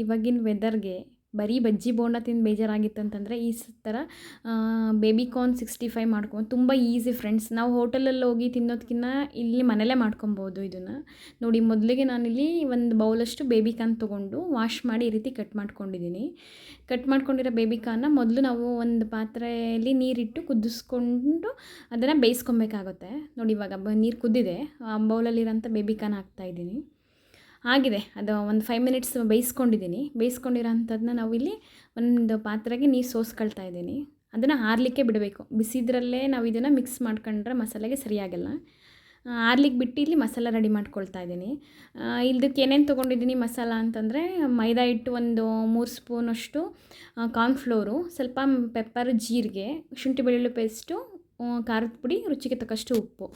ಇವಾಗಿನ ವೆದರ್ಗೆ ಬರೀ ಬಜ್ಜಿ ಬೋಂಡ ತಿಂದು ಬೇಜಾರಾಗಿತ್ತಂತಂದರೆ ಈ ಥರ ಬೇಬಿಕಾರ್ನ್ 65 ಮಾಡ್ಕೊಂಡು ತುಂಬ ಈಸಿ ಫ್ರೆಂಡ್ಸ್. ನಾವು ಹೋಟೆಲಲ್ಲಿ ಹೋಗಿ ತಿನ್ನೋದಕ್ಕಿಂತ ಇಲ್ಲಿ ಮನೇಲೇ ಮಾಡ್ಕೊಬೋದು ಇದನ್ನು. ನೋಡಿ, ಮೊದಲಿಗೆ ನಾನಿಲ್ಲಿ ಒಂದು ಬೌಲಷ್ಟು ಬೇಬಿಕಾರ್ನ್ ತೊಗೊಂಡು ವಾಶ್ ಮಾಡಿ ಈ ರೀತಿ ಕಟ್ ಮಾಡ್ಕೊಂಡಿದ್ದೀನಿ. ಕಟ್ ಮಾಡ್ಕೊಂಡಿರೋ ಬೇಬಿಕಾರ್ನ ಮೊದಲು ನಾವು ಒಂದು ಪಾತ್ರೆಯಲ್ಲಿ ನೀರಿಟ್ಟು ಕುದಿಸ್ಕೊಂಡು ಅದನ್ನು ಬೇಯಿಸ್ಕೊಬೇಕಾಗುತ್ತೆ. ನೋಡಿ, ಇವಾಗ ನೀರು ಕುದ್ದಿದೆ, ಆ ಬೌಲಲ್ಲಿರೋಂಥ ಬೇಬಿಕಾರ್ನ್ ಹಾಕ್ತಾಯಿದ್ದೀನಿ. ಆಗಿದೆ, ಅದು ಒಂದು 5 ಮಿನಿಟ್ಸ್ ಬೇಯಿಸ್ಕೊಂಡಿರೋ ಅಂಥದ್ದನ್ನ ನಾವಿಲ್ಲಿ ಒಂದು ಪಾತ್ರೆಗೆ ನೀರು ಸೋಸ್ಕೊಳ್ತಾ ಇದ್ದೀನಿ. ಅದನ್ನು ಆರಲಿಕ್ಕೆ ಬಿಡಬೇಕು. ಬಿಸಿದ್ರಲ್ಲೇ ನಾವು ಇದನ್ನು ಮಿಕ್ಸ್ ಮಾಡ್ಕೊಂಡ್ರೆ ಮಸಾಲೆಗೆ ಸರಿಯಾಗಲ್ಲ. ಆರ್ಲಿಕ್ಕೆ ಬಿಟ್ಟು ಇಲ್ಲಿ ಮಸಾಲ ರೆಡಿ ಮಾಡ್ಕೊಳ್ತಾ ಇದ್ದೀನಿ. ಇದಕ್ಕೆ ಏನೇನು ತೊಗೊಂಡಿದ್ದೀನಿ ಮಸಾಲ ಅಂತಂದರೆ, ಮೈದಾ ಹಿಟ್ಟು ಒಂದು 3 ಸ್ಪೂನಷ್ಟು, ಕಾರ್ನ್ಫ್ಲೋರು, ಸ್ವಲ್ಪ ಪೆಪ್ಪರ್, ಜೀರಿಗೆ, ಶುಂಠಿ ಬೆಳ್ಳುಳ್ಳಿ ಪೇಸ್ಟು, ಖಾರದ ಪುಡಿ, ರುಚಿಗೆ ತಕ್ಕಷ್ಟು ಉಪ್ಪು.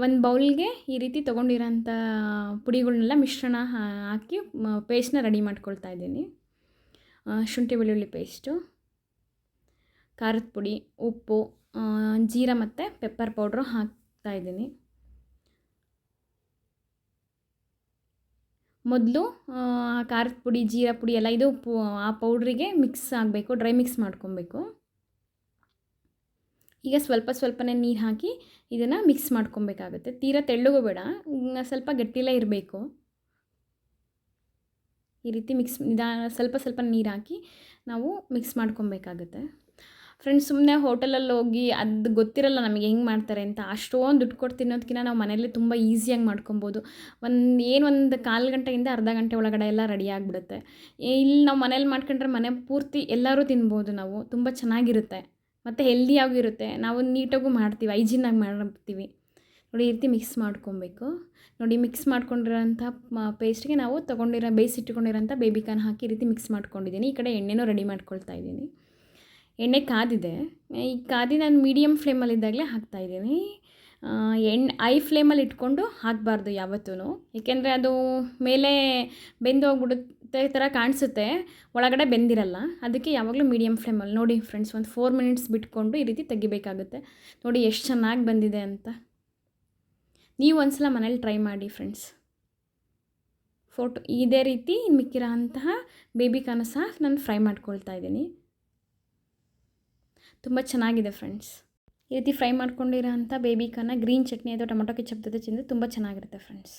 ಒಂದು ಬೌಲ್ಗೆ ಈ ರೀತಿ ತೊಗೊಂಡಿರೋಂಥ ಪುಡಿಗಳನ್ನೆಲ್ಲ ಮಿಶ್ರಣ ಹಾಕಿ ಪೇಸ್ಟ್ನ ರೆಡಿ ಮಾಡ್ಕೊಳ್ತಾ ಇದ್ದೀನಿ. ಶುಂಠಿ ಬೆಳ್ಳುಳ್ಳಿ ಪೇಸ್ಟು, ಖಾರದ ಪುಡಿ, ಉಪ್ಪು, ಜೀರಾ ಮತ್ತು ಪೆಪ್ಪರ್ ಪೌಡ್ರು ಹಾಕ್ತಾಯಿದ್ದೀನಿ. ಮೊದಲು ಖಾರದ ಪುಡಿ, ಜೀರಾ ಪುಡಿ ಎಲ್ಲ ಇದು ಆ ಪೌಡ್ರಿಗೆ ಮಿಕ್ಸ್ ಆಗಬೇಕು, ಡ್ರೈ ಮಿಕ್ಸ್ ಮಾಡ್ಕೊಬೇಕು. ಈಗ ಸ್ವಲ್ಪನೇ ನೀರು ಹಾಕಿ ಇದನ್ನು ಮಿಕ್ಸ್ ಮಾಡ್ಕೊಬೇಕಾಗುತ್ತೆ. ತೀರಾ ತೆಳ್ಳಗೂ ಬೇಡ, ಸ್ವಲ್ಪ ಗಟ್ಟಿಲೇ ಇರಬೇಕು. ಈ ರೀತಿ ಸ್ವಲ್ಪ ನೀರು ಹಾಕಿ ನಾವು ಮಿಕ್ಸ್ ಮಾಡ್ಕೊಬೇಕಾಗುತ್ತೆ ಫ್ರೆಂಡ್ಸ್. ಸುಮ್ಮನೆ ಹೋಟೆಲಲ್ಲಿ ಹೋಗಿ ಅದು ಗೊತ್ತಿರಲ್ಲ ನಮಗೆ ಹೆಂಗೆ ಮಾಡ್ತಾರೆ ಅಂತ. ಅಷ್ಟೊಂದು ದುಡ್ಡು ಕೊಟ್ಟು ತಿನ್ನೋದಕ್ಕಿಂತ ನಾವು ಮನೇಲಿ ತುಂಬ ಈಸಿಯಾಗಿ ಮಾಡ್ಕೊಬೋದು. ಒಂದು ಕಾಲು ಗಂಟೆಯಿಂದ ಅರ್ಧ ಗಂಟೆ ಒಳಗಡೆ ಎಲ್ಲ ರೆಡಿ ಆಗಿಬಿಡುತ್ತೆ. ಇಲ್ಲಿ ನಾವು ಮನೇಲಿ ಮಾಡ್ಕೊಂಡ್ರೆ ಮನೆ ಪೂರ್ತಿ ಎಲ್ಲರೂ ತಿನ್ಬೋದು ನಾವು. ತುಂಬ ಚೆನ್ನಾಗಿರುತ್ತೆ ಮತ್ತು ಹೆಲ್ದಿಯಾಗಿರುತ್ತೆ. ನಾವು ನೀಟಾಗೂ ಮಾಡ್ತೀವಿ, ಹೈಜೀನಾಗಿ ಮಾಡ್ತೀವಿ. ನೋಡಿ, ಈ ರೀತಿ ಮಿಕ್ಸ್ ಮಾಡ್ಕೊಬೇಕು. ನೋಡಿ, ಮಿಕ್ಸ್ ಮಾಡ್ಕೊಂಡಿರೋಂಥ ಪೇಸ್ಟ್ಗೆ ನಾವು ಬೇಯಿಸಿಟ್ಕೊಂಡಿರೋಂಥ ಬೇಬಿಕಾರ್ನ್ ಹಾಕಿ ಈ ರೀತಿ ಮಿಕ್ಸ್ ಮಾಡ್ಕೊಂಡಿದ್ದೀನಿ. ಈ ಕಡೆ ಎಣ್ಣೆನೂ ರೆಡಿ ಮಾಡ್ಕೊಳ್ತಾ ಇದ್ದೀನಿ. ಎಣ್ಣೆ ಕಾದಿದೆ. ಈ ನಾನು ಮೀಡಿಯಮ್ ಫ್ಲೇಮಲ್ಲಿದ್ದಾಗಲೇ ಹಾಕ್ತಾಯಿದ್ದೀನಿ. ಐ ಫ್ಲೇಮಲ್ಲಿ ಇಟ್ಕೊಂಡು ಹಾಕಬಾರ್ದು ಯಾವತ್ತೂ, ಏಕೆಂದರೆ ಅದು ಮೇಲೆ ಬೆಂದು ಹೋಗ್ಬಿಡುತ್ತೆ ಥರ ಕಾಣಿಸುತ್ತೆ, ಒಳಗಡೆ ಬೆಂದಿರಲ್ಲ. ಅದಕ್ಕೆ ಯಾವಾಗಲೂ ಮೀಡಿಯಮ್ ಫ್ಲೇಮಲ್ಲಿ. ನೋಡಿ ಫ್ರೆಂಡ್ಸ್, ಒಂದು 4 ಮಿನಿಟ್ಸ್ ಬಿಟ್ಕೊಂಡು ಈ ರೀತಿ ತೆಗಿಬೇಕಾಗುತ್ತೆ. ನೋಡಿ ಎಷ್ಟು ಚೆನ್ನಾಗಿ ಬಂದಿದೆ ಅಂತ. ನೀವು ಒಂದ್ಸಲ ಮನೇಲಿ ಟ್ರೈ ಮಾಡಿ ಫ್ರೆಂಡ್ಸ್. ಇದೇ ರೀತಿ ಮಿಕ್ಕಿರೋ ಅಂತಹ ಬೇಬಿಕಾರ್ನ್ ಸಹ ನಾನು ಫ್ರೈ ಮಾಡ್ಕೊಳ್ತಾ ಇದ್ದೀನಿ. ತುಂಬ ಚೆನ್ನಾಗಿದೆ ಫ್ರೆಂಡ್ಸ್. ಈ ರೀತಿ ಫ್ರೈ ಮಾಡ್ಕೊಂಡಿರೋ ಅಂಥ ಬೇಬಿಕಾರ್ನ ಗ್ರೀನ್ ಚಟ್ನಿ ಅಥವಾ ಟೊಮೊಟೊ ಕೆಚಪ್ ಜೊತೆ ತಿಂದರೆ ತುಂಬ ಚೆನ್ನಾಗಿರುತ್ತೆ ಫ್ರೆಂಡ್ಸ್.